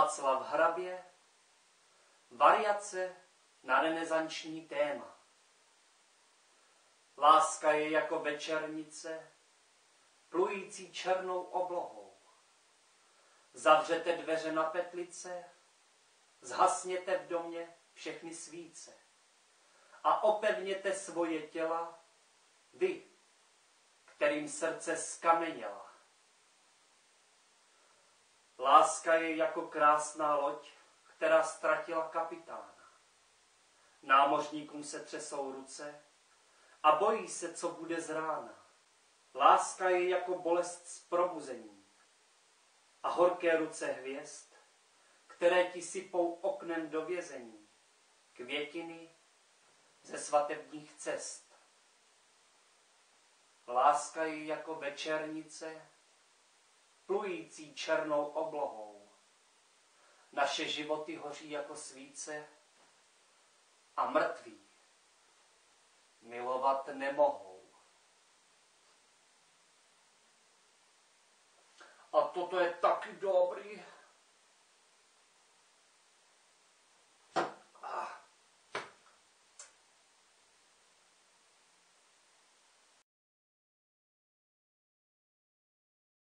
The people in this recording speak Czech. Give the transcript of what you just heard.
Václav Hrabě, variace na renesanční téma. Láska je jako večernice, plující černou oblohou. Zavřete dveře na petlice, zhasněte v domě všechny svíce a opevněte svoje těla, vy, kterým srdce skameněla. Láska je jako krásná loď, která ztratila kapitána. Námořníkům se třesou ruce a bojí se, co bude z rána. Láska je jako bolest z probuzení a horké ruce hvězd, které ti sypou oknem do vězení, květiny ze svatebních cest. Láska je jako večernice, plující černou oblohou. Naše životy hoří jako svíce a mrtví milovat nemohou. A toto je taky dobrý.